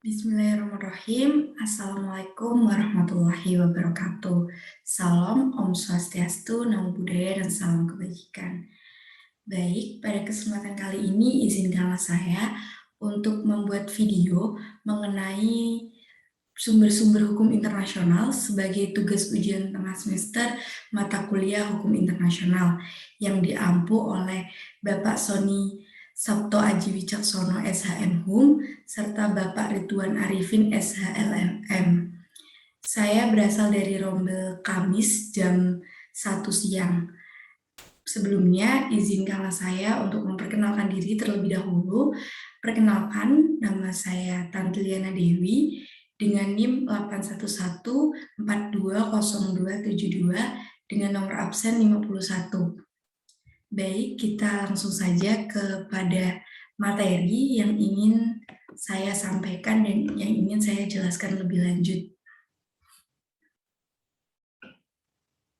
Bismillahirrahmanirrahim. Assalamualaikum warahmatullahi wabarakatuh. Salam, Om Swastiastu, Namo Buddhaya, dan salam kebajikan. Baik, pada kesempatan kali ini izinkanlah saya untuk membuat video mengenai sumber-sumber hukum internasional sebagai tugas ujian tengah semester mata kuliah hukum internasional yang diampu oleh Bapak Sony Sabto Aji Wicaksono SHM Hum serta Bapak Ridwan Arifin SHLMM. Saya berasal dari Rombel Kamis jam 1 siang. Sebelumnya, izinkanlah saya untuk memperkenalkan diri terlebih dahulu. Perkenalkan, nama saya Tanti Liana Dewi dengan NIM 811420272 dengan nomor absen 51. Baik, kita langsung saja kepada materi yang ingin saya sampaikan dan yang ingin saya jelaskan lebih lanjut.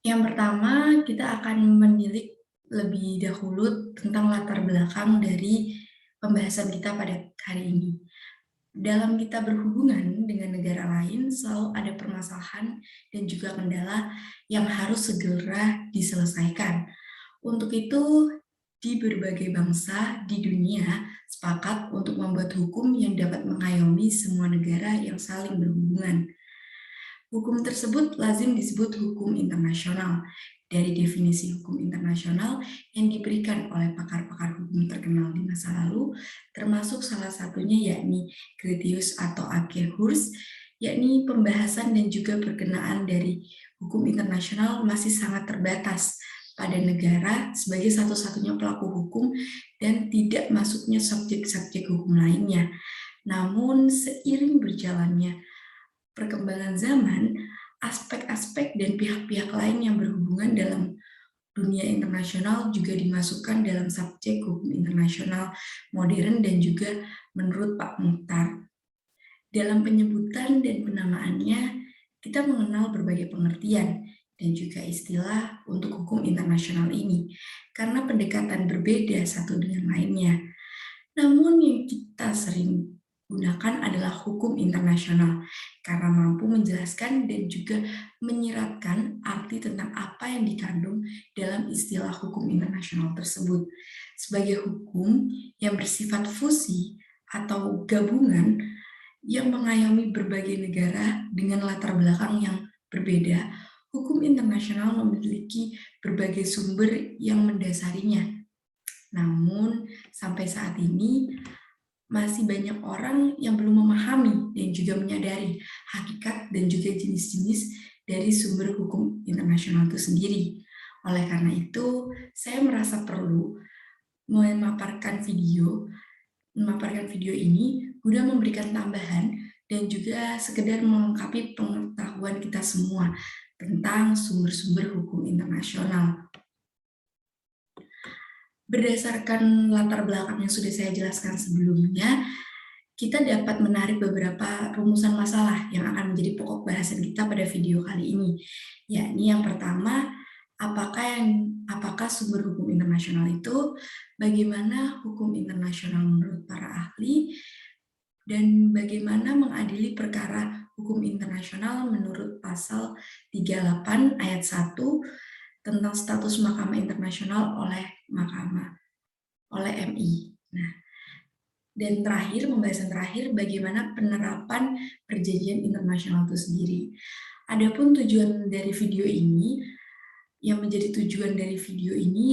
Yang pertama, kita akan menilik lebih dahulu tentang latar belakang dari pembahasan kita pada hari ini. Dalam kita berhubungan dengan negara lain, selalu ada permasalahan dan juga kendala yang harus segera diselesaikan. Untuk itu, di berbagai bangsa di dunia sepakat untuk membuat hukum yang dapat mengayomi semua negara yang saling berhubungan. Hukum tersebut lazim disebut hukum internasional. Dari definisi hukum internasional yang diberikan oleh pakar-pakar hukum terkenal di masa lalu, termasuk salah satunya yakni Grotius atau A.K. Hurst, yakni pembahasan dan juga perkenaan dari hukum internasional masih sangat terbatas pada negara sebagai satu-satunya pelaku hukum dan tidak masuknya subjek-subjek hukum lainnya. Namun seiring berjalannya perkembangan zaman, aspek-aspek dan pihak-pihak lain yang berhubungan dalam dunia internasional juga dimasukkan dalam subjek hukum internasional modern dan juga menurut Pak Mukhtar. Dalam penyebutan dan penamaannya, kita mengenal berbagai pengertian dan juga istilah untuk hukum internasional ini, karena pendekatan berbeda satu dengan lainnya. Namun yang kita sering gunakan adalah hukum internasional, karena mampu menjelaskan dan juga menyiratkan arti tentang apa yang dikandung dalam istilah hukum internasional tersebut. Sebagai hukum yang bersifat fusi atau gabungan yang mengayomi berbagai negara dengan latar belakang yang berbeda, hukum internasional memiliki berbagai sumber yang mendasarinya. Namun, sampai saat ini, masih banyak orang yang belum memahami dan juga menyadari hakikat dan juga jenis-jenis dari sumber hukum internasional itu sendiri. Oleh karena itu, saya merasa perlu memaparkan video ini guna memberikan tambahan dan juga sekedar melengkapi pengetahuan kita semua tentang sumber-sumber hukum internasional. Berdasarkan latar belakang yang sudah saya jelaskan sebelumnya, kita dapat menarik beberapa rumusan masalah yang akan menjadi pokok bahasan kita pada video kali ini. Yakni yang pertama, apakah sumber hukum internasional itu, bagaimana hukum internasional menurut para ahli, dan bagaimana mengadili perkara hukum internasional menurut pasal 38 ayat 1 tentang status Mahkamah Internasional oleh MI. Nah, dan pembahasan terakhir, bagaimana penerapan perjanjian internasional itu sendiri. Adapun tujuan dari video ini,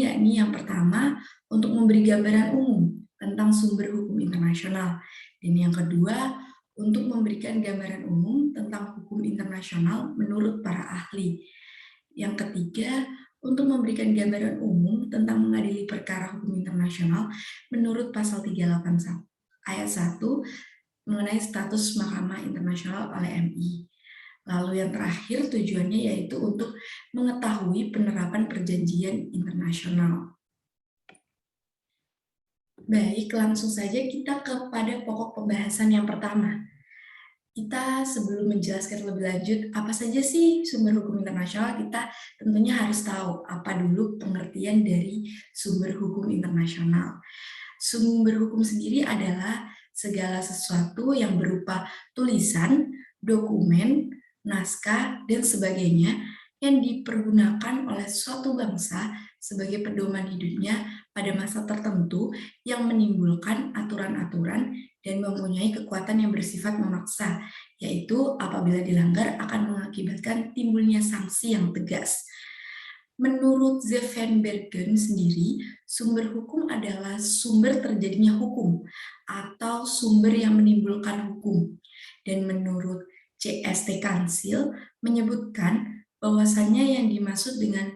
yakni yang pertama, untuk memberi gambaran umum tentang sumber hukum internasional. Dan yang kedua, untuk memberikan gambaran umum tentang hukum internasional menurut para ahli. Yang ketiga, untuk memberikan gambaran umum tentang mengadili perkara hukum internasional menurut pasal 381 ayat 1 mengenai status Mahkamah Internasional oleh MI. Lalu yang terakhir tujuannya yaitu untuk mengetahui penerapan perjanjian internasional. Baik, langsung saja kita kepada pokok pembahasan yang pertama. Kita sebelum menjelaskan lebih lanjut apa saja sih sumber hukum internasional, kita tentunya harus tahu apa dulu pengertian dari sumber hukum internasional. Sumber hukum sendiri adalah segala sesuatu yang berupa tulisan, dokumen, naskah, dan sebagainya yang dipergunakan oleh suatu bangsa sebagai pedoman hidupnya pada masa tertentu yang menimbulkan aturan-aturan dan mempunyai kekuatan yang bersifat memaksa, yaitu apabila dilanggar akan mengakibatkan timbulnya sanksi yang tegas. Menurut Zev van Bergen sendiri, sumber hukum adalah sumber terjadinya hukum atau sumber yang menimbulkan hukum. Dan menurut C.S.T. Kansil menyebutkan bahwasannya yang dimaksud dengan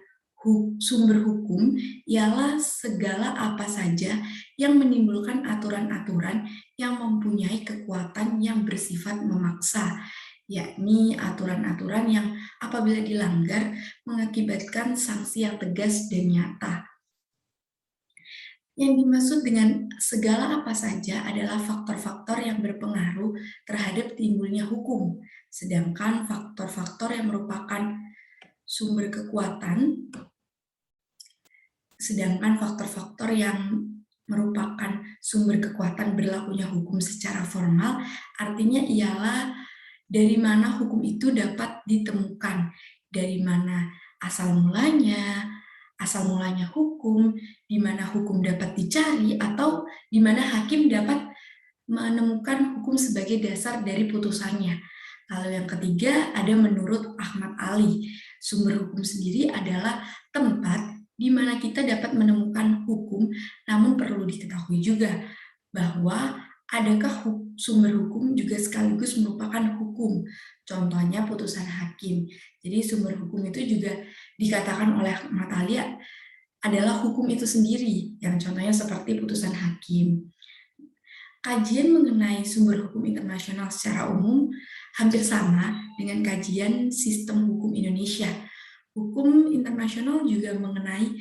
sumber hukum ialah segala apa saja yang menimbulkan aturan-aturan yang mempunyai kekuatan yang bersifat memaksa, yakni aturan-aturan yang apabila dilanggar mengakibatkan sanksi yang tegas dan nyata. Yang dimaksud dengan segala apa saja adalah faktor-faktor yang berpengaruh terhadap timbulnya hukum, sedangkan faktor-faktor yang merupakan sumber kekuatan, berlakunya hukum secara formal, artinya ialah dari mana hukum itu dapat ditemukan, dari mana asal mulanya hukum, di mana hukum dapat dicari, atau di mana hakim dapat menemukan hukum sebagai dasar dari putusannya. Lalu yang ketiga ada menurut Ahmad Ali, sumber hukum sendiri adalah tempat di mana kita dapat menemukan hukum, namun perlu diketahui juga bahwa adakah sumber hukum juga sekaligus merupakan hukum. Contohnya putusan hakim. Jadi sumber hukum itu juga dikatakan oleh Ahmad Ali adalah hukum itu sendiri, yang contohnya seperti putusan hakim. Kajian mengenai sumber hukum internasional secara umum hampir sama dengan kajian sistem hukum Indonesia. Hukum internasional juga mengenai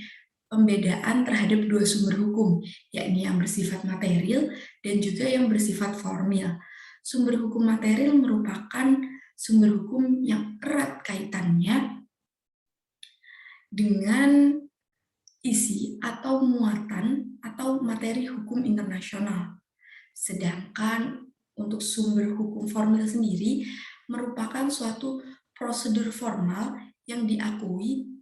pembedaan terhadap dua sumber hukum, yakni yang bersifat material dan juga yang bersifat formil. Sumber hukum material merupakan sumber hukum yang erat kaitannya dengan isi atau muatan atau materi hukum internasional. Sedangkan untuk sumber hukum formil sendiri merupakan suatu prosedur formal yang diakui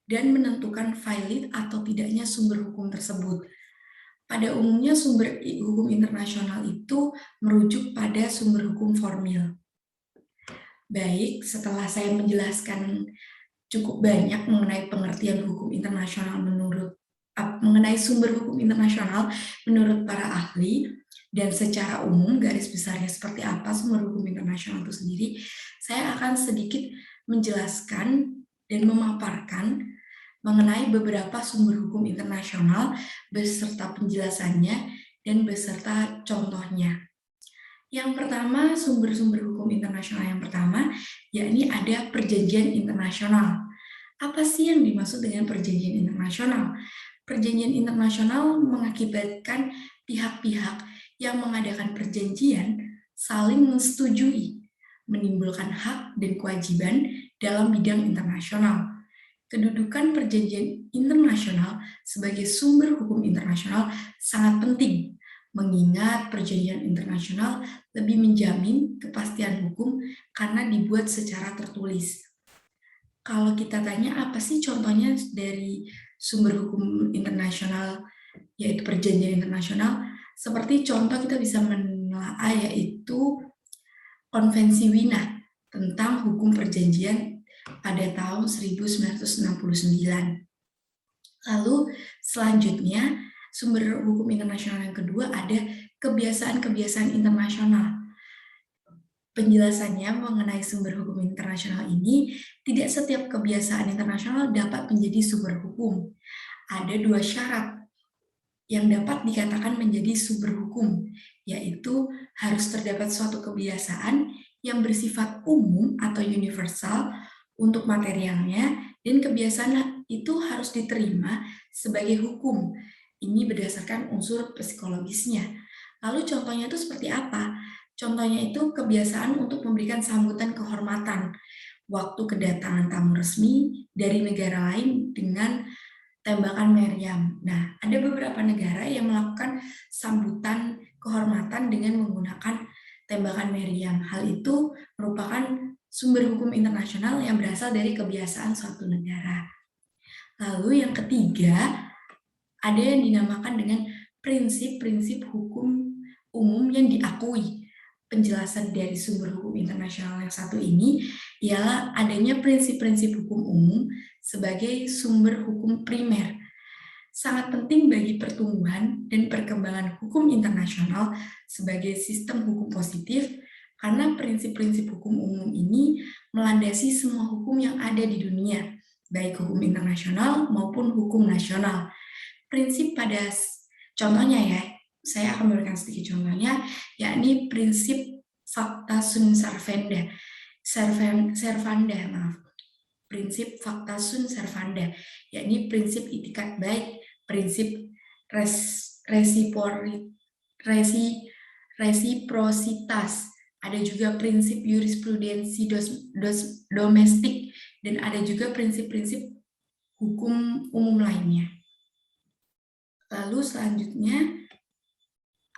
dan menentukan valid atau tidaknya sumber hukum tersebut. Pada umumnya sumber hukum internasional itu merujuk pada sumber hukum formil. Baik, setelah saya menjelaskan cukup banyak mengenai pengertian hukum internasional mengenai sumber hukum internasional menurut para ahli, dan secara umum garis besarnya seperti apa sumber hukum internasional itu sendiri, saya akan sedikit menjelaskan dan memaparkan mengenai beberapa sumber hukum internasional beserta penjelasannya dan beserta contohnya. Yang pertama, sumber-sumber hukum internasional yang pertama, yakni ada perjanjian internasional. Apa sih yang dimaksud dengan perjanjian internasional? Perjanjian internasional mengakibatkan pihak-pihak yang mengadakan perjanjian saling menyetujui, menimbulkan hak dan kewajiban dalam bidang internasional. Kedudukan perjanjian internasional sebagai sumber hukum internasional sangat penting, mengingat perjanjian internasional lebih menjamin kepastian hukum karena dibuat secara tertulis. Kalau kita tanya apa sih contohnya dari sumber hukum internasional, yaitu perjanjian internasional, seperti contoh kita bisa menelaah yaitu Konvensi Wina tentang hukum perjanjian pada tahun 1969. Lalu selanjutnya sumber hukum internasional yang kedua ada kebiasaan-kebiasaan internasional. Penjelasannya mengenai sumber hukum internasional ini, tidak setiap kebiasaan internasional dapat menjadi sumber hukum. Ada dua syarat yang dapat dikatakan menjadi sumber hukum, yaitu harus terdapat suatu kebiasaan yang bersifat umum atau universal untuk materialnya, dan kebiasaan itu harus diterima sebagai hukum. Ini berdasarkan unsur psikologisnya. Lalu contohnya itu seperti apa? Contohnya itu kebiasaan untuk memberikan sambutan kehormatan waktu kedatangan tamu resmi dari negara lain dengan tembakan meriam. Nah, ada beberapa negara yang melakukan sambutan kehormatan kehormatan dengan menggunakan tembakan meriam. Hal itu merupakan sumber hukum internasional yang berasal dari kebiasaan suatu negara. Lalu yang ketiga, ada yang dinamakan dengan prinsip-prinsip hukum umum yang diakui. Penjelasan dari sumber hukum internasional yang satu ini ialah adanya prinsip-prinsip hukum umum sebagai sumber hukum primer. Sangat penting bagi pertumbuhan dan perkembangan hukum internasional sebagai sistem hukum positif karena prinsip-prinsip hukum umum ini melandasi semua hukum yang ada di dunia, baik hukum internasional maupun hukum nasional. Prinsip pada contohnya ya, saya akan memberikan sedikit contohnya, yakni prinsip fakta sunt servanda, prinsip fakta sunt servanda, yakni prinsip itikat baik, prinsip resiprositas, ada juga prinsip jurisprudensi domestik, dan ada juga prinsip-prinsip hukum umum lainnya. Lalu selanjutnya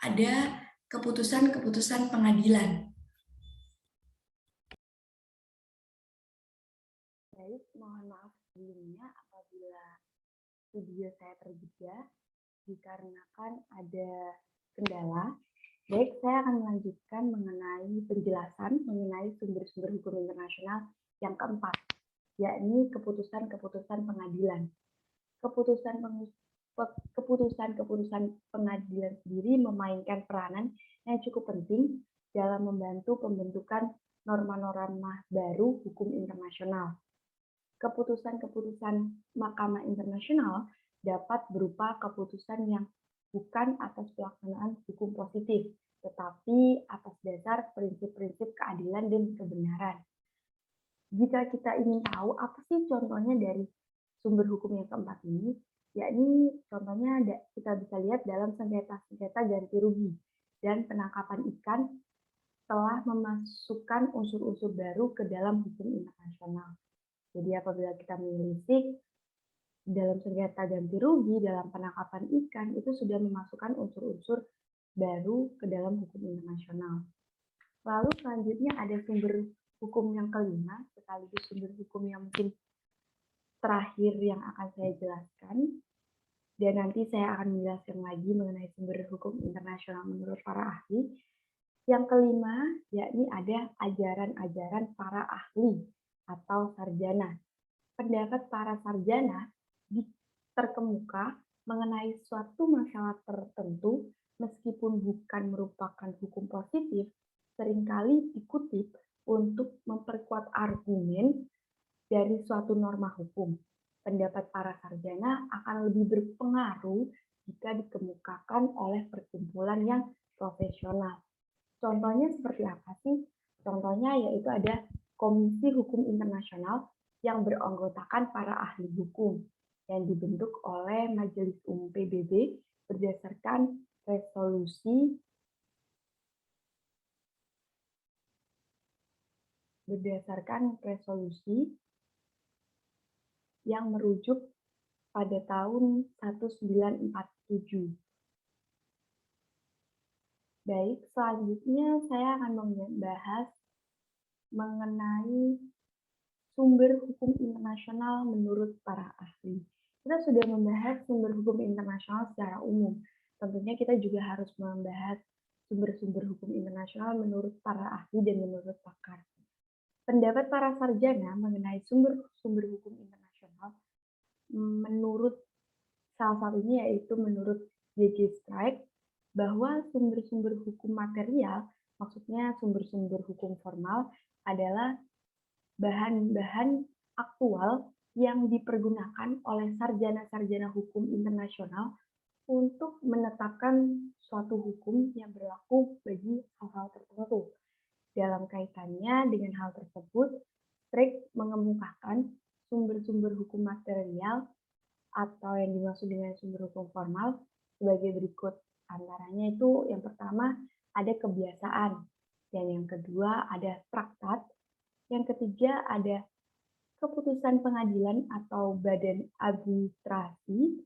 ada keputusan-keputusan pengadilan. Baik, mohon maaf sebelumnya apabila video saya terjeda dikarenakan ada kendala. Baik, saya akan melanjutkan mengenai penjelasan mengenai sumber-sumber hukum internasional yang keempat, yakni keputusan-keputusan pengadilan. Keputusan-keputusan pengadilan sendiri memainkan peranan yang cukup penting dalam membantu pembentukan norma-norma baru hukum internasional. Keputusan-keputusan Mahkamah Internasional dapat berupa keputusan yang bukan atas pelaksanaan hukum positif, tetapi atas dasar prinsip-prinsip keadilan dan kebenaran. Jika kita ingin tahu apa sih contohnya dari sumber hukum yang keempat ini, yakni contohnya kita bisa lihat dalam sengketa-sengketa ganti rugi dan penangkapan ikan telah memasukkan unsur-unsur baru ke dalam hukum internasional. Jadi apabila kita menelisik dalam sengketa ganti rugi, dalam penangkapan ikan, itu sudah memasukkan unsur-unsur baru ke dalam hukum internasional. Lalu selanjutnya ada sumber hukum yang kelima, sekaligus sumber hukum yang mungkin terakhir yang akan saya jelaskan, dan nanti saya akan menjelaskan lagi mengenai sumber hukum internasional menurut para ahli. Yang kelima, yakni ada ajaran-ajaran para ahli atau sarjana. Pendapat para sarjana terkemuka mengenai suatu masalah tertentu, meskipun bukan merupakan hukum positif, seringkali dikutip untuk memperkuat argumen dari suatu norma hukum. Pendapat para sarjana akan lebih berpengaruh jika dikemukakan oleh perkumpulan yang profesional. Contohnya seperti apa sih? Contohnya yaitu ada Komisi Hukum Internasional yang beranggotakan para ahli hukum yang dibentuk oleh Majelis Umum PBB berdasarkan resolusi yang merujuk pada tahun 1947. Baik, selanjutnya saya akan membahas mengenai sumber hukum internasional menurut para ahli. Kita sudah membahas sumber hukum internasional secara umum. Tentunya kita juga harus membahas sumber-sumber hukum internasional menurut para ahli dan menurut pakar. Pendapat para sarjana mengenai sumber-sumber hukum internasional menurut salah satunya yaitu menurut J.G. Streich bahwa sumber-sumber hukum material, maksudnya sumber-sumber hukum formal, adalah bahan-bahan aktual yang dipergunakan oleh sarjana-sarjana hukum internasional untuk menetapkan suatu hukum yang berlaku bagi hal-hal tertentu. Dalam kaitannya dengan hal tersebut, Streich mengemukakan sumber-sumber hukum material atau yang dimaksud dengan sumber hukum formal sebagai berikut. Antaranya itu yang pertama ada kebiasaan, dan yang kedua ada traktat, yang ketiga ada keputusan pengadilan atau badan arbitrasi,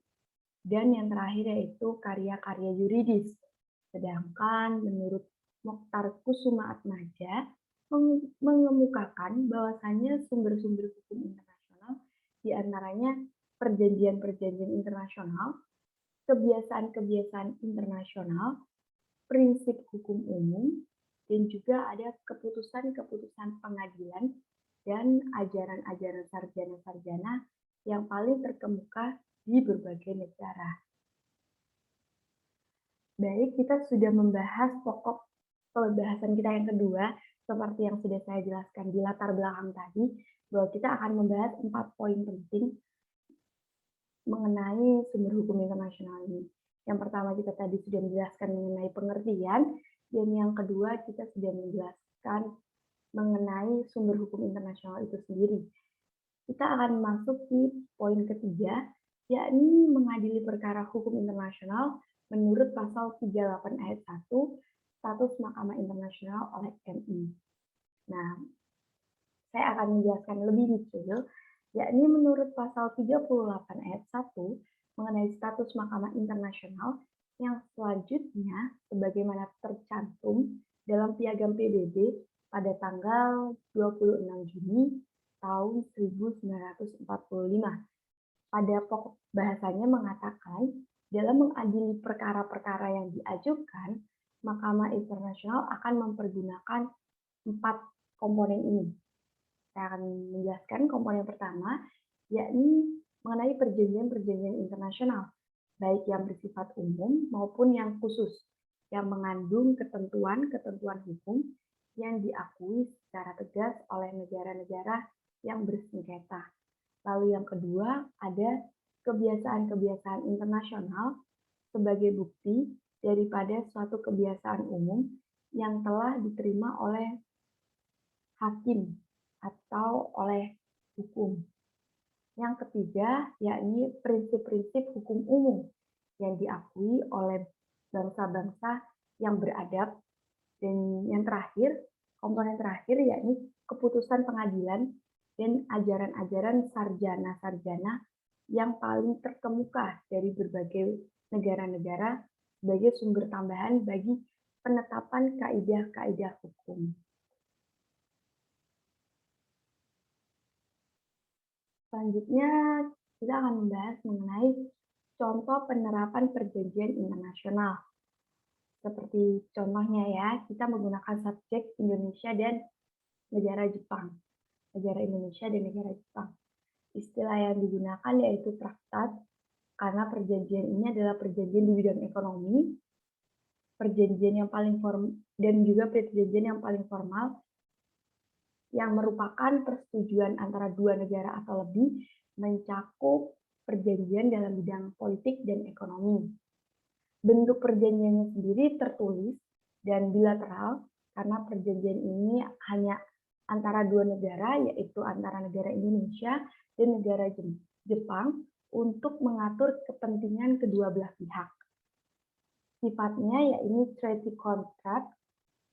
dan yang terakhir yaitu karya-karya yuridis. Sedangkan menurut Mokhtar Kusumaatmadja mengemukakan bahwasannya sumber-sumber hukum internasional diantaranya perjanjian-perjanjian internasional, kebiasaan-kebiasaan internasional, prinsip hukum umum, dan juga ada keputusan-keputusan pengadilan dan ajaran-ajaran sarjana-sarjana yang paling terkemuka di berbagai negara. Baik, kita sudah membahas pokok pembahasan kita yang kedua, seperti yang sudah saya jelaskan di latar belakang tadi, bahwa kita akan membahas 4 poin penting mengenai sumber hukum internasional ini. Yang pertama kita tadi sudah menjelaskan mengenai pengertian, dan yang kedua kita sudah menjelaskan mengenai sumber hukum internasional itu sendiri. Kita akan masuk di poin ketiga, yakni mengadili perkara hukum internasional menurut pasal 38 ayat 1 status Mahkamah Internasional oleh MI. Nah, saya akan menjelaskan lebih detail, yakni menurut pasal 38 ayat 1 mengenai status Mahkamah Internasional yang selanjutnya sebagaimana tercantum dalam Piagam PBB pada tanggal 26 Juni tahun 1945. Pada pokok bahasanya mengatakan, dalam mengadili perkara-perkara yang diajukan, Mahkamah Internasional akan mempergunakan 4 komponen ini. Saya akan menjelaskan komponen pertama, yakni mengenai perjanjian-perjanjian internasional, baik yang bersifat umum maupun yang khusus, yang mengandung ketentuan-ketentuan hukum yang diakui secara tegas oleh negara-negara yang bersengketa. Lalu yang kedua, ada kebiasaan-kebiasaan internasional sebagai bukti daripada suatu kebiasaan umum yang telah diterima oleh hakim atau oleh hukum. Yang ketiga, yakni prinsip-prinsip hukum umum yang diakui oleh bangsa-bangsa yang beradab. Dan yang terakhir, komponen terakhir yakni keputusan pengadilan dan ajaran-ajaran sarjana-sarjana yang paling terkemuka dari berbagai negara-negara sebagai sumber tambahan bagi penetapan kaidah-kaidah hukum. Selanjutnya, kita akan membahas mengenai contoh penerapan perjanjian internasional. Seperti contohnya ya, kita menggunakan subjek Indonesia dan negara Jepang. Negara Indonesia dan negara Jepang. Istilah yang digunakan yaitu traktat, karena perjanjian ini adalah perjanjian di bidang ekonomi, perjanjian yang paling formal, dan juga perjanjian yang paling formal, yang merupakan persetujuan antara dua negara atau lebih mencakup perjanjian dalam bidang politik dan ekonomi. Bentuk perjanjiannya sendiri tertulis dan bilateral, karena perjanjian ini hanya antara dua negara, yaitu antara negara Indonesia dan negara Jepang, untuk mengatur kepentingan kedua belah pihak. Sifatnya yaitu treaty contract,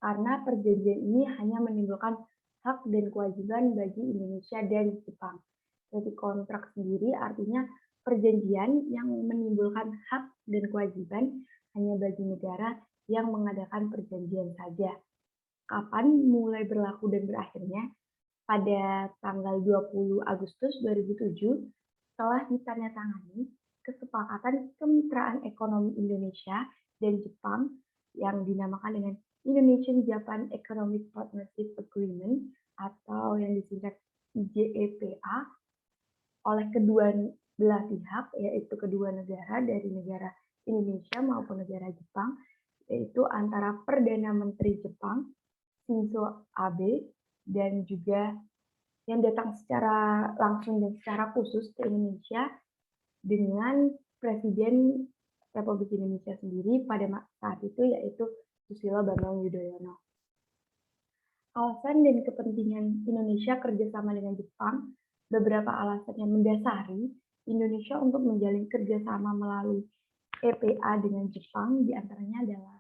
karena perjanjian ini hanya menimbulkan hak dan kewajiban bagi Indonesia dan Jepang. Treaty contract sendiri artinya perjanjian yang menimbulkan hak dan kewajiban hanya bagi negara yang mengadakan perjanjian saja. Kapan mulai berlaku dan berakhirnya? Pada tanggal 20 Agustus 2007 telah ditandatangani kesepakatan kemitraan ekonomi Indonesia dan Jepang yang dinamakan dengan Indonesian-Japan Economic Partnership Agreement atau yang disingkat IJEPA oleh kedua belah pihak, yaitu kedua negara dari negara Indonesia maupun negara Jepang, yaitu antara Perdana Menteri Jepang Shinzo Abe dan juga yang datang secara langsung dan secara khusus ke Indonesia dengan Presiden Republik Indonesia sendiri pada saat itu, yaitu Susilo Bambang Yudhoyono. Alasan dan kepentingan Indonesia kerjasama dengan Jepang, beberapa alasan yang mendasari Indonesia untuk menjalin kerjasama melalui EPA dengan Jepang diantaranya adalah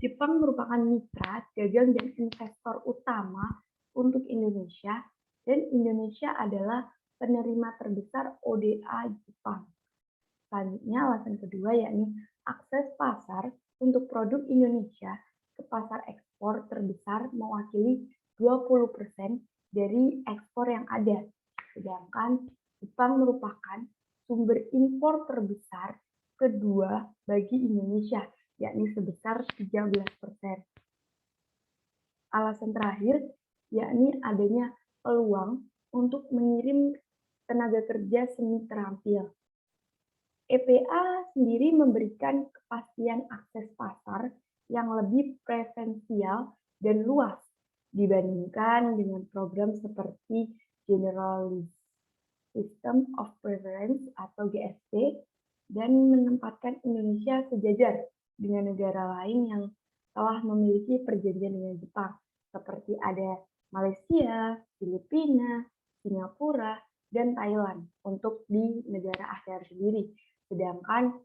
Jepang merupakan mitra dagang dan investor utama untuk Indonesia, dan Indonesia adalah penerima terbesar ODA Jepang. Selanjutnya, alasan kedua yakni akses pasar Untuk produk Indonesia ke pasar ekspor terbesar mewakili 20% dari ekspor yang ada, sedangkan Jepang merupakan sumber impor terbesar kedua bagi Indonesia, yakni sebesar 13%. Alasan terakhir yakni adanya peluang untuk mengirim tenaga kerja semi terampil. EPA sendiri memberikan kepastian akses pasar yang lebih preferensial dan luas dibandingkan dengan program seperti General System of Preference atau GSP dan menempatkan Indonesia sejajar dengan negara lain yang telah memiliki perjanjian dengan Jepang, seperti ada Malaysia, Filipina, Singapura, dan Thailand untuk di negara ASEAN sendiri. Sedangkan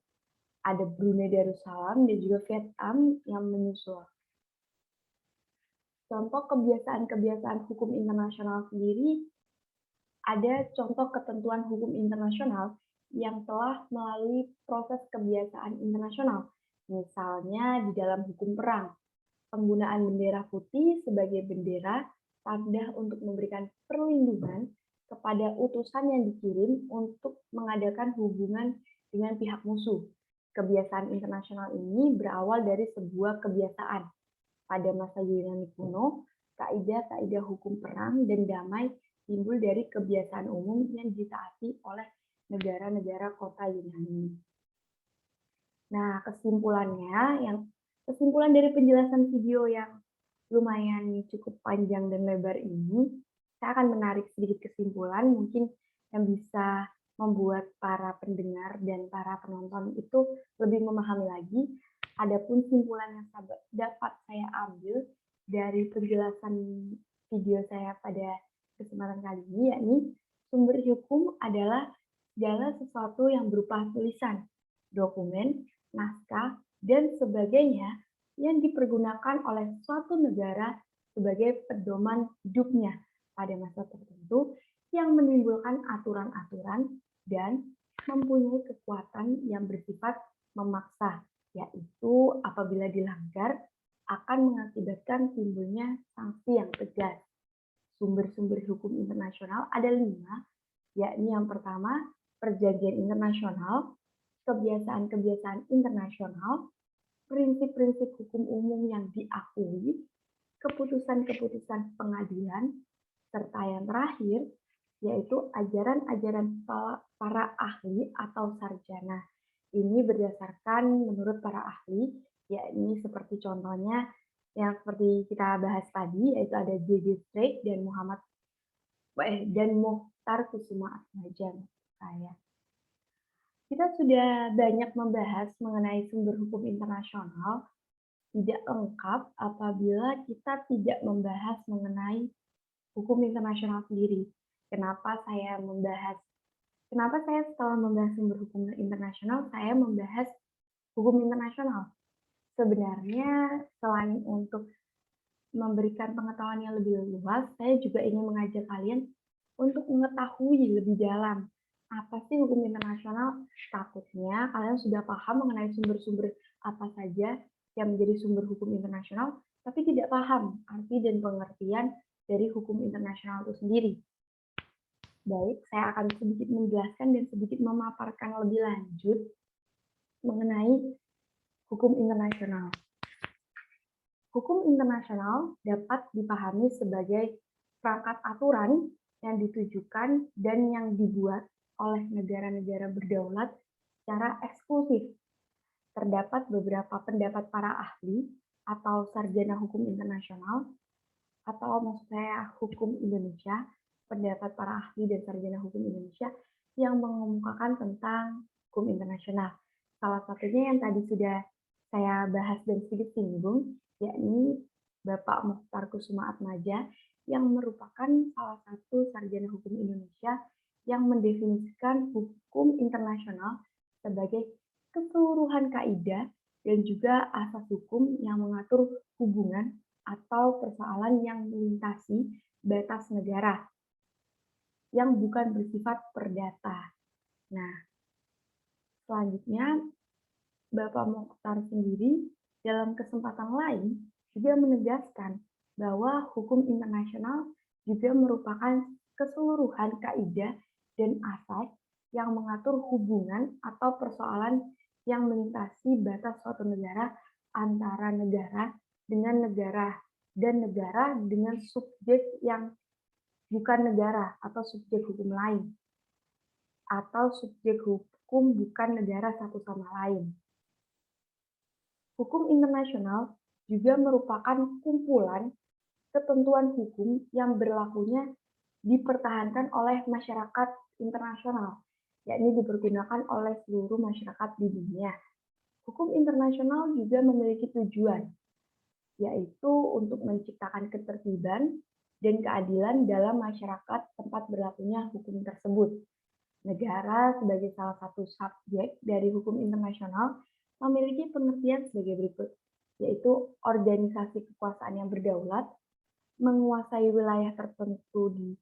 ada Brunei Darussalam dan juga Vietnam yang menyusul. Contoh kebiasaan-kebiasaan hukum internasional sendiri, ada contoh ketentuan hukum internasional yang telah melalui proses kebiasaan internasional. Misalnya di dalam hukum perang, penggunaan bendera putih sebagai bendera tanda untuk memberikan perlindungan kepada utusan yang dikirim untuk mengadakan hubungan dengan pihak musuh. Kebiasaan internasional ini berawal dari sebuah kebiasaan. Pada masa Yunani kuno, kaidah-kaidah hukum perang dan damai timbul dari kebiasaan umum yang ditaati oleh negara-negara kota Yunani. Nah, kesimpulan dari penjelasan video yang lumayan cukup panjang dan lebar ini, saya akan menarik sedikit kesimpulan mungkin yang bisa membuat para pendengar dan para penonton itu lebih memahami lagi. Adapun simpulan yang dapat saya ambil dari penjelasan video saya pada kesempatan kali ini, yakni sumber hukum adalah segala sesuatu yang berupa tulisan, dokumen, naskah, dan sebagainya yang dipergunakan oleh suatu negara sebagai pedoman hidupnya pada masa tertentu yang menimbulkan aturan-aturan dan mempunyai kekuatan yang bersifat memaksa, yaitu apabila dilanggar akan mengakibatkan timbulnya sanksi yang tegas. Sumber-sumber hukum internasional ada 5, yakni yang pertama, perjanjian internasional, kebiasaan-kebiasaan internasional, prinsip-prinsip hukum umum yang diakui, keputusan-keputusan pengadilan, serta yang terakhir, yaitu ajaran-ajaran para ahli atau sarjana. Ini berdasarkan menurut para ahli, yakni seperti contohnya yang seperti kita bahas tadi, yaitu ada J.J. Streeck dan Mokhtar Kusuma Atmaja. Kita sudah banyak membahas mengenai sumber hukum internasional, tidak lengkap apabila kita tidak membahas mengenai hukum internasional sendiri. Kenapa saya setelah membahas sumber hukum internasional, saya membahas hukum internasional? Sebenarnya selain untuk memberikan pengetahuan yang lebih luas, saya juga ingin mengajak kalian untuk mengetahui lebih dalam apa sih hukum internasional. Takutnya kalian sudah paham mengenai sumber-sumber apa saja yang menjadi sumber hukum internasional, tapi tidak paham arti dan pengertian dari hukum internasional itu sendiri. Baik, saya akan sedikit menjelaskan dan sedikit memaparkan lebih lanjut mengenai hukum internasional. Hukum internasional dapat dipahami sebagai perangkat aturan yang ditujukan dan yang dibuat oleh negara-negara berdaulat secara eksklusif. Terdapat beberapa pendapat para ahli atau sarjana hukum internasional, atau maksud saya hukum Indonesia, pendapat para ahli dan sarjana hukum Indonesia yang mengemukakan tentang hukum internasional. Salah satunya yang tadi sudah saya bahas dan sedikit singgung, yakni Bapak Mokhtar Kusuma Atmaja, yang merupakan salah satu sarjana hukum Indonesia yang mendefinisikan hukum internasional sebagai keseluruhan kaidah dan juga asas hukum yang mengatur hubungan atau persoalan yang melintasi batas negara yang bukan bersifat perdata. Nah, selanjutnya Bapak Mokhtar sendiri Dalam kesempatan lain, juga menegaskan bahwa hukum internasional juga merupakan keseluruhan kaidah dan asas yang mengatur hubungan atau persoalan yang melintasi batas suatu negara antara negara dengan negara dan negara dengan subjek yang bukan negara atau subjek hukum lain atau subjek hukum bukan negara satu sama lain. Hukum internasional juga merupakan kumpulan ketentuan hukum yang berlakunya dipertahankan oleh masyarakat internasional, yakni dipergunakan oleh seluruh masyarakat di dunia. Hukum internasional juga memiliki tujuan, yaitu untuk menciptakan ketertiban dan keadilan dalam masyarakat tempat berlakunya hukum tersebut. Negara sebagai salah satu subjek dari hukum internasional memiliki pengertian sebagai berikut, yaitu organisasi kekuasaan yang berdaulat, menguasai wilayah tertentu di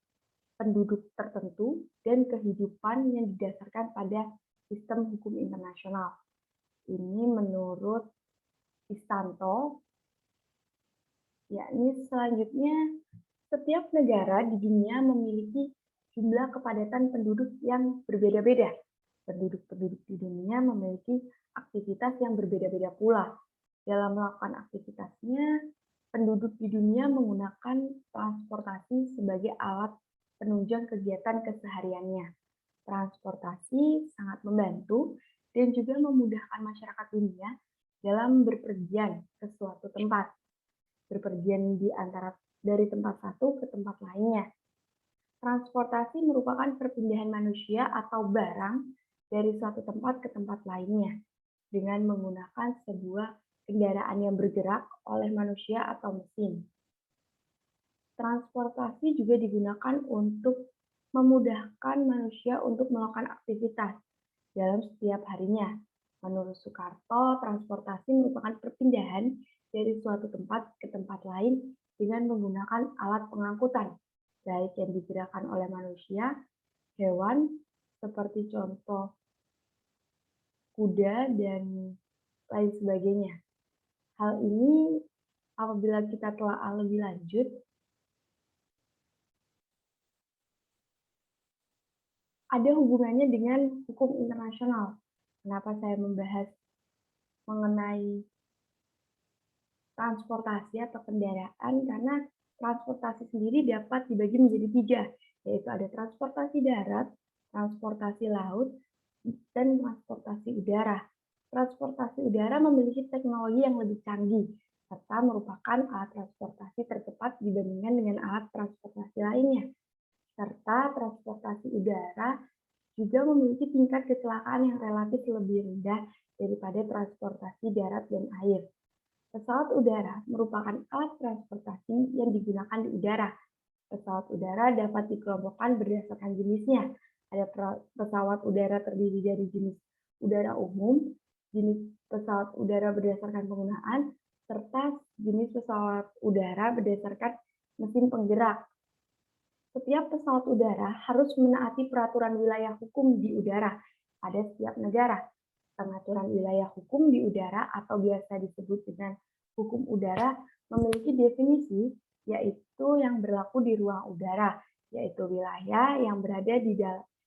penduduk tertentu, dan kehidupan yang didasarkan pada sistem hukum internasional. Ini menurut Istanto, yakni selanjutnya setiap negara di dunia memiliki jumlah kepadatan penduduk yang berbeda-beda. Penduduk-penduduk di dunia memiliki aktivitas yang berbeda-beda pula. Dalam melakukan aktivitasnya, penduduk di dunia menggunakan transportasi sebagai alat penunjang kegiatan kesehariannya. Transportasi sangat membantu dan juga memudahkan masyarakat dunia dalam berpergian ke suatu tempat. Berpergian dari tempat satu ke tempat lainnya. Transportasi merupakan perpindahan manusia atau barang dari suatu tempat ke tempat lainnya dengan menggunakan sebuah kendaraan yang bergerak oleh manusia atau mesin. Transportasi juga digunakan untuk memudahkan manusia untuk melakukan aktivitas dalam setiap harinya. Menurut Soekarto, transportasi merupakan perpindahan dari suatu tempat ke tempat lain dengan menggunakan alat pengangkutan, baik yang digerakkan oleh manusia, hewan, seperti contoh kuda, dan lain sebagainya. Hal ini apabila kita telah lebih lanjut, ada hubungannya dengan hukum internasional. Kenapa saya membahas mengenai transportasi atau kendaraan? Karena transportasi sendiri dapat dibagi menjadi tiga, yaitu ada transportasi darat, transportasi laut, dan transportasi udara. Transportasi udara memiliki teknologi yang lebih canggih, serta merupakan alat transportasi tercepat dibandingkan dengan alat transportasi lainnya. Serta transportasi udara juga memiliki tingkat kecelakaan yang relatif lebih rendah daripada transportasi darat dan air. Pesawat udara merupakan alat transportasi yang digunakan di udara. Pesawat udara dapat dikelompokkan berdasarkan jenisnya. Ada pesawat udara terdiri dari jenis udara umum, jenis pesawat udara berdasarkan penggunaan, serta jenis pesawat udara berdasarkan mesin penggerak. Setiap pesawat udara harus menaati peraturan wilayah hukum di udara pada setiap negara. Pengaturan wilayah hukum di udara atau biasa disebut dengan hukum udara memiliki definisi, yaitu yang berlaku di ruang udara, yaitu wilayah yang berada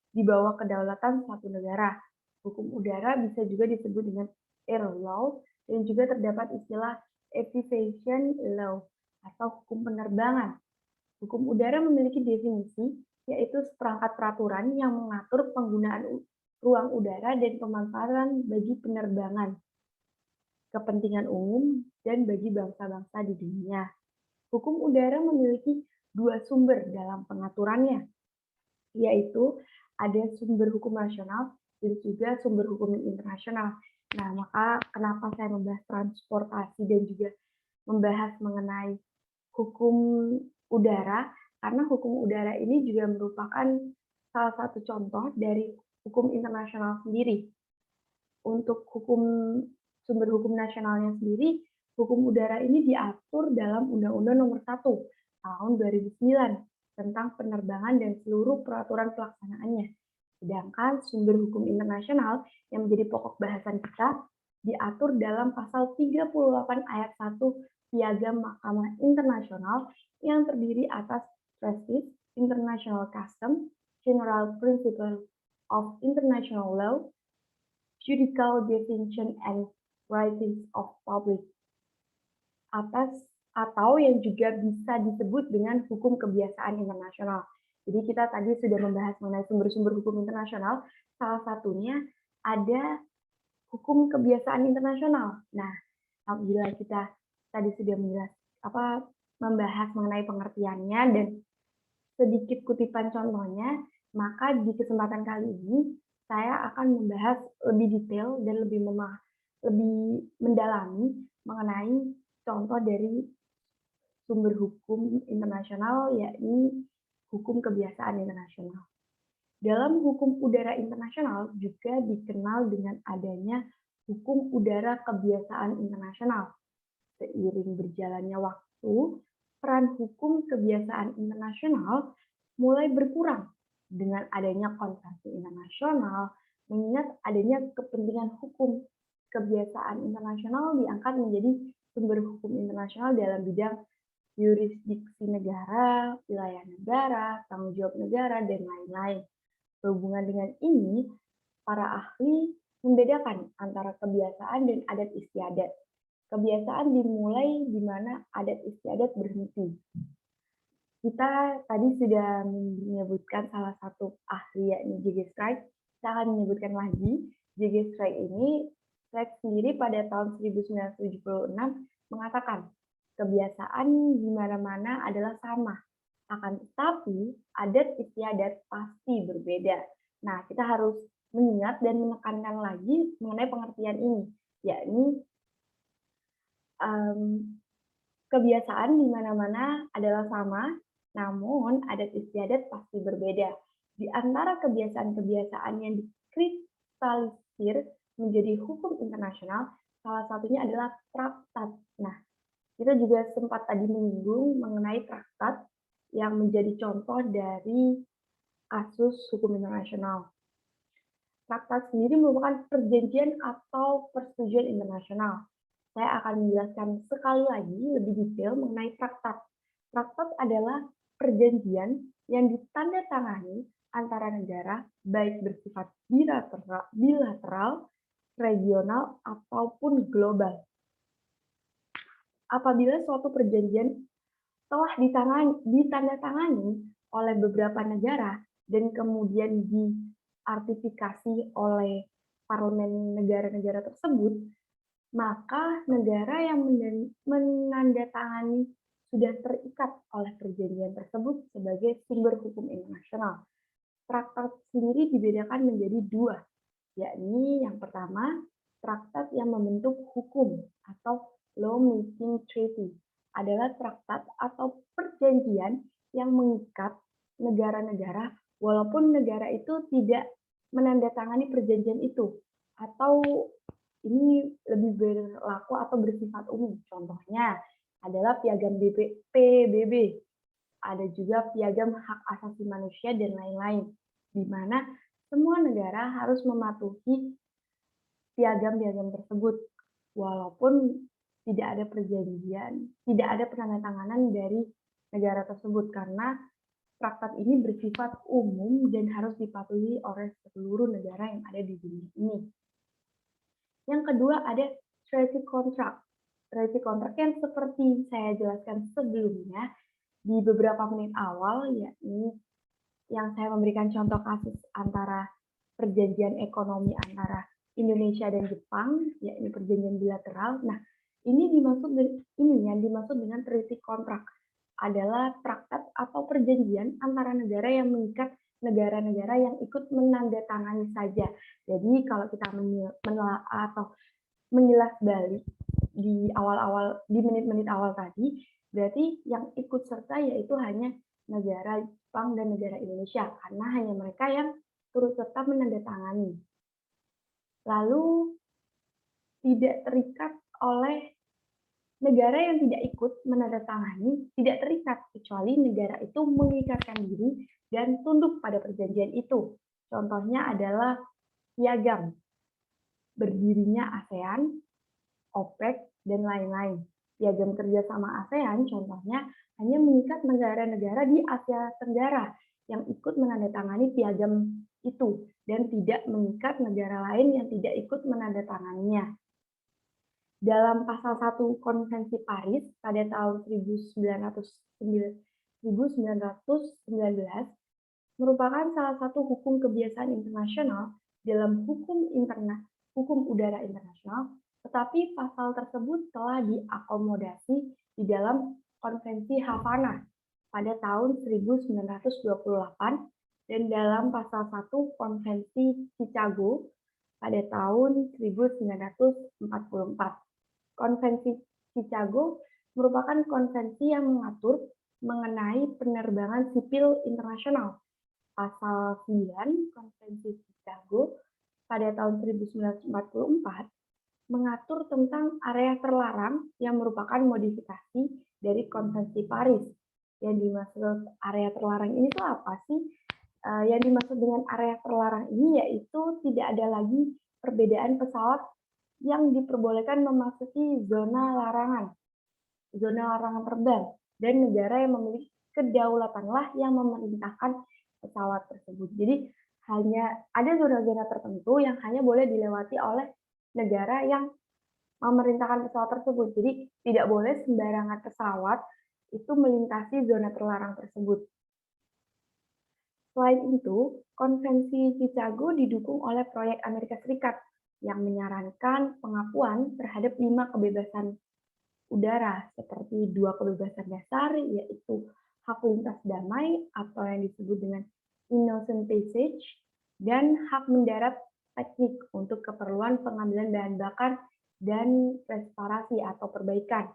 di bawah kedaulatan suatu negara. Hukum udara bisa juga disebut dengan air law, dan juga terdapat istilah aviation law atau hukum penerbangan. Hukum udara memiliki definisi, yaitu seperangkat peraturan yang mengatur penggunaan ruang udara dan pemanfaatan bagi penerbangan, kepentingan umum, dan bagi bangsa-bangsa di dunia. Hukum udara memiliki dua sumber dalam pengaturannya, yaitu ada sumber hukum nasional dan juga sumber hukum internasional. Nah, maka kenapa saya membahas transportasi dan juga membahas mengenai hukum udara, karena hukum udara ini juga merupakan salah satu contoh dari hukum internasional sendiri. Untuk sumber hukum nasionalnya sendiri, hukum udara ini diatur dalam Undang-Undang Nomor 1 Tahun 2009 tentang penerbangan dan seluruh peraturan pelaksanaannya. Sedangkan sumber hukum internasional yang menjadi pokok bahasan kita diatur dalam pasal 38 ayat 1 Piagam Mahkamah Internasional yang terdiri atas Treaties, International Custom, General Principles of International Law, Judicial Definition and Writings of Public atas atau yang juga bisa disebut dengan hukum kebiasaan internasional. Jadi kita tadi sudah membahas mengenai sumber-sumber hukum internasional, salah satunya ada hukum kebiasaan internasional. Nah, apabila kita tadi sudah membahas mengenai pengertiannya dan sedikit kutipan contohnya, maka di kesempatan kali ini saya akan membahas lebih detail dan lebih mendalami mengenai contoh dari sumber hukum internasional, yakni hukum kebiasaan internasional. Dalam hukum udara internasional juga dikenal dengan adanya hukum udara kebiasaan internasional. Seiring berjalannya waktu, peran hukum kebiasaan internasional mulai berkurang dengan adanya konvensi internasional, mengingat adanya kepentingan hukum. Kebiasaan internasional diangkat menjadi sumber hukum internasional dalam bidang yurisdiksi negara, wilayah negara, tanggung jawab negara, dan lain-lain. Berhubungan dengan ini, para ahli membedakan antara kebiasaan dan adat istiadat. Kebiasaan dimulai di mana adat istiadat berhenti. Kita tadi sudah menyebutkan salah satu ahli, yakni J.G. Streich. Saya akan menyebutkan lagi. J.G. Streich sendiri pada tahun 1976 mengatakan, kebiasaan di mana-mana adalah sama. Akan tetapi, adat istiadat pasti berbeda. Nah, kita harus mengingat dan menekankan lagi mengenai pengertian ini, yakni kebiasaan di mana-mana adalah sama, namun adat istiadat pasti berbeda. Di antara kebiasaan-kebiasaan yang dikristalisir menjadi hukum internasional, salah satunya adalah traktat. Nah, kita juga sempat tadi menyinggung mengenai traktat yang menjadi contoh dari kasus hukum internasional. Traktat sendiri merupakan perjanjian atau persetujuan internasional. Saya akan menjelaskan sekali lagi lebih detail mengenai traktat. Traktat adalah perjanjian yang ditandatangani antara negara, baik bersifat bilateral, regional, ataupun global. Apabila suatu perjanjian telah ditandatangani oleh beberapa negara dan kemudian diartifikasi oleh parlemen negara-negara tersebut, maka negara yang menandatangani sudah terikat oleh perjanjian tersebut sebagai sumber hukum internasional. Traktat sendiri dibedakan menjadi dua, yakni yang pertama, traktat yang membentuk hukum atau law-making treaty adalah traktat atau perjanjian yang mengikat negara-negara walaupun negara itu tidak menandatangani perjanjian itu, atau ini lebih berlaku atau bersifat umum. Contohnya adalah Piagam PBB, ada juga Piagam Hak Asasi Manusia, dan lain-lain, di mana semua negara harus mematuhi piagam-piagam tersebut, walaupun tidak ada perjanjian, tidak ada penandatanganan dari negara tersebut, karena traktat ini bersifat umum dan harus dipatuhi oleh seluruh negara yang ada di dunia ini. Yang kedua ada treaty contract. Treaty contract yang seperti saya jelaskan sebelumnya di beberapa menit awal, yakni yang saya memberikan contoh kasus antara perjanjian ekonomi antara Indonesia dan Jepang, yakni perjanjian bilateral. Nah, ini yang dimaksud dengan treaty contract adalah traktat atau perjanjian antara negara yang mengikat negara-negara yang ikut menandatangani saja. Jadi kalau kita menelaah atau menjelas balik di menit-menit awal tadi, berarti yang ikut serta yaitu hanya negara Jepang dan negara Indonesia, karena hanya mereka yang turut serta menandatangani. Lalu tidak terikat oleh negara yang tidak ikut menandatangani, tidak terikat kecuali negara itu mengikatkan diri dan tunduk pada perjanjian itu. Contohnya adalah piagam. berdirinya ASEAN, OPEC, dan lain-lain. Piagam kerjasama ASEAN contohnya hanya mengikat negara-negara di Asia Tenggara yang ikut menandatangani piagam itu dan tidak mengikat negara lain yang tidak ikut menandatanganinya. Dalam pasal 1 Konvensi Paris pada tahun 1919 merupakan salah satu hukum kebiasaan internasional dalam hukum udara internasional, tetapi pasal tersebut telah diakomodasi di dalam Konvensi Havana pada tahun 1928 dan dalam pasal 1 Konvensi Chicago pada tahun 1944. Konvensi Chicago merupakan konvensi yang mengatur mengenai penerbangan sipil internasional. Pasal 9 Konvensi Chicago pada tahun 1944 mengatur tentang area terlarang yang merupakan modifikasi dari Konvensi Paris. Yang dimaksud area terlarang ini tuh apa sih? Yang dimaksud dengan area terlarang ini yaitu tidak ada lagi perbedaan pesawat yang diperbolehkan memasuki zona larangan terbang, dan negara yang memiliki kedaulatanlah yang memerintahkan pesawat tersebut. Jadi hanya ada zona-zona tertentu yang hanya boleh dilewati oleh negara yang memerintahkan pesawat tersebut. Jadi tidak boleh sembarangan pesawat itu melintasi zona terlarang tersebut. Selain itu, Konvensi Chicago didukung oleh proyek Amerika Serikat yang menyarankan pengakuan terhadap 5 kebebasan udara, seperti 2 kebebasan dasar, yaitu hak lintas damai atau yang disebut dengan innocent passage, dan hak mendarat teknik untuk keperluan pengambilan bahan bakar dan restorasi atau perbaikan,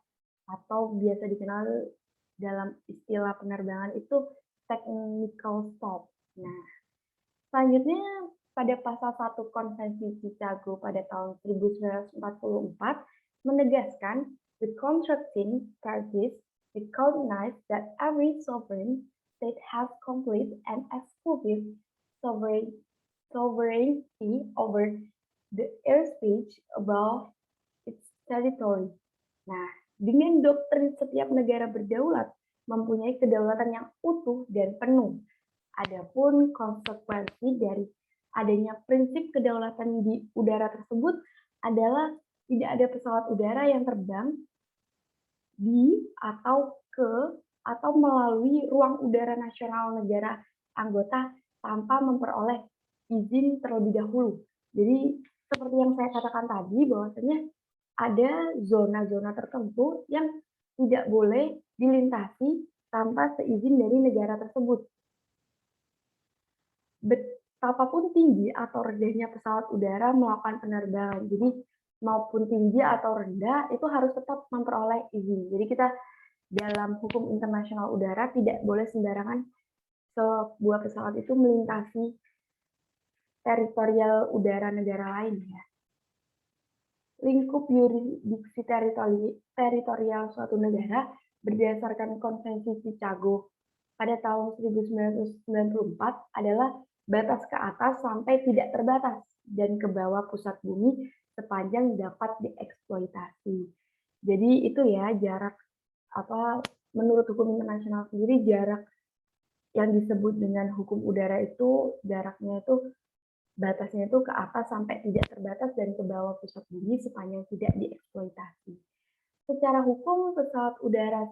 atau biasa dikenal dalam istilah penerbangan itu technical stop. Nah, selanjutnya pada pasal 1 Konvensi Chicago pada tahun 1944 menegaskan the contracting parties recognize that every sovereign state has complete and exclusive sovereignty over the airspace above its territory. Nah, dengan doktrin setiap negara berdaulat mempunyai kedaulatan yang utuh dan penuh. Adapun konsekuensi dari adanya prinsip kedaulatan di udara tersebut adalah tidak ada pesawat udara yang terbang di atau ke atau melalui ruang udara nasional negara anggota tanpa memperoleh izin terlebih dahulu. Jadi seperti yang saya katakan tadi bahwasanya ada zona-zona tertentu yang tidak boleh dilintasi tanpa seizin dari negara tersebut. Betapapun tinggi atau rendahnya pesawat udara melakukan penerbangan. Jadi maupun tinggi atau rendah itu harus tetap memperoleh izin. Jadi kita dalam hukum internasional udara tidak boleh sembarangan sebuah pesawat itu melintasi teritorial udara negara lain ya. Lingkup yurisdiksi teritorial suatu negara berdasarkan Konvensi Chicago pada tahun 1994 adalah batas ke atas sampai tidak terbatas dan ke bawah pusat bumi sepanjang dapat dieksploitasi. Jadi itu ya jarak menurut hukum internasional sendiri jarak yang disebut dengan hukum udara itu jaraknya itu batasnya itu ke atas sampai tidak terbatas dan ke bawah pusat bumi sepanjang tidak dieksploitasi. Secara hukum pesawat udara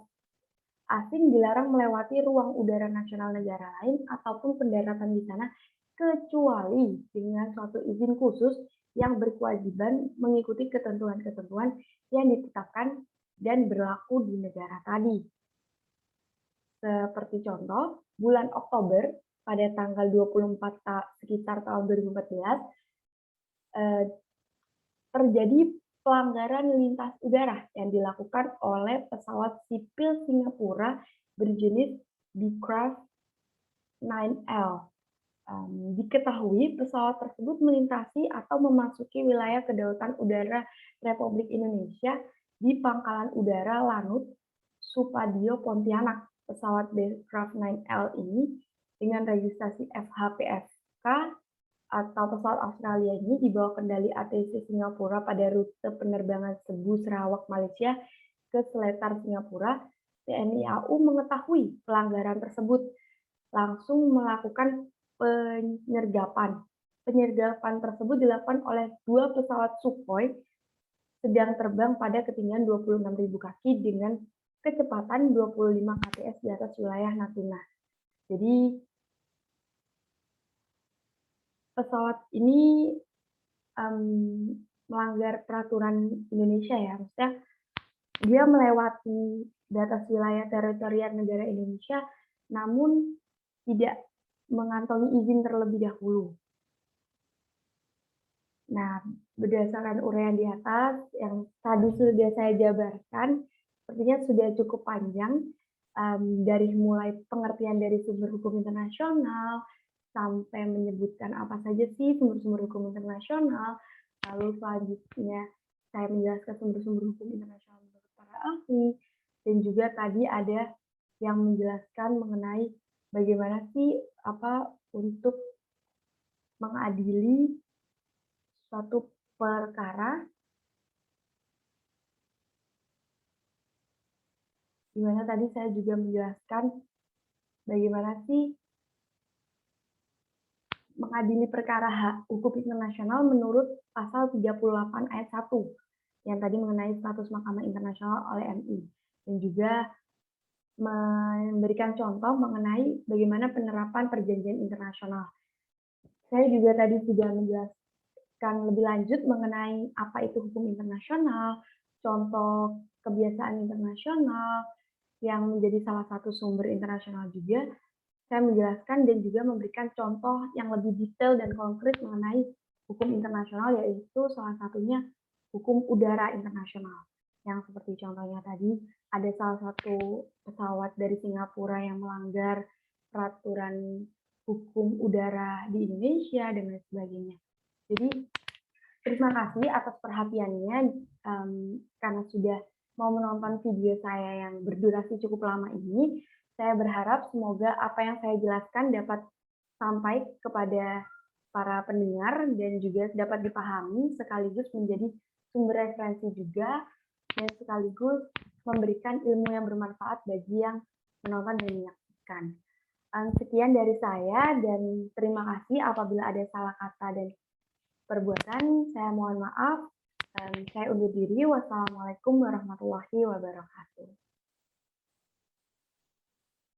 asing dilarang melewati ruang udara nasional negara lain ataupun pendaratan di sana kecuali dengan suatu izin khusus yang berkewajiban mengikuti ketentuan-ketentuan yang ditetapkan dan berlaku di negara tadi. Seperti contoh, bulan Oktober pada tanggal 24 sekitar tahun 2014 terjadi pelanggaran lintas udara yang dilakukan oleh pesawat sipil Singapura berjenis Beechcraft 9L. Diketahui pesawat tersebut melintasi atau memasuki wilayah kedaulatan udara Republik Indonesia di Pangkalan Udara Lanut, Supadio, Pontianak. Pesawat Beechcraft 9L ini dengan registrasi FHPFK atau pesawat Australia ini di bawah kendali ATC Singapura pada rute penerbangan Cebu, Sarawak, Malaysia ke Seletar, Singapura, TNI AU mengetahui pelanggaran tersebut, langsung melakukan penyergapan. Penyergapan tersebut dilakukan oleh 2 pesawat Sukhoi sedang terbang pada ketinggian 26.000 kaki dengan kecepatan 25 kts di atas wilayah Natuna. Jadi pesawat ini melanggar peraturan Indonesia ya, maksudnya dia melewati di atas wilayah teritorial negara Indonesia, namun tidak mengantongi izin terlebih dahulu. Nah, berdasarkan uraian di atas yang tadi sudah saya jabarkan, sepertinya sudah cukup panjang, dari mulai pengertian dari sumber hukum internasional, sampai menyebutkan apa saja sih sumber-sumber hukum internasional, lalu selanjutnya saya menjelaskan sumber-sumber hukum internasional menurut para ahli, dan juga tadi ada yang menjelaskan mengenai bagaimana sih untuk mengadili suatu perkara, di mana tadi saya juga menjelaskan bagaimana sih mengadili perkara hukum internasional menurut pasal 38 ayat 1 yang tadi mengenai status Mahkamah Internasional oleh MI, dan juga memberikan contoh mengenai bagaimana penerapan perjanjian internasional. Saya juga tadi sudah menjelaskan lebih lanjut mengenai apa itu hukum internasional, contoh kebiasaan internasional yang menjadi salah satu sumber internasional juga. Saya menjelaskan dan juga memberikan contoh yang lebih detail dan konkret mengenai hukum internasional, yaitu salah satunya hukum udara internasional. Yang seperti contohnya tadi, ada salah satu pesawat dari Singapura yang melanggar peraturan hukum udara di Indonesia, dan lain sebagainya. Jadi, terima kasih atas perhatiannya, karena sudah mau menonton video saya yang berdurasi cukup lama ini. Saya berharap semoga apa yang saya jelaskan dapat sampai kepada para pendengar dan juga dapat dipahami, sekaligus menjadi sumber referensi juga, dan sekaligus memberikan ilmu yang bermanfaat bagi yang menonton dan menyaksikan. Sekian dari saya, dan terima kasih apabila ada salah kata dan perbuatan. Saya mohon maaf. Saya undur diri. Wassalamualaikum warahmatullahi wabarakatuh.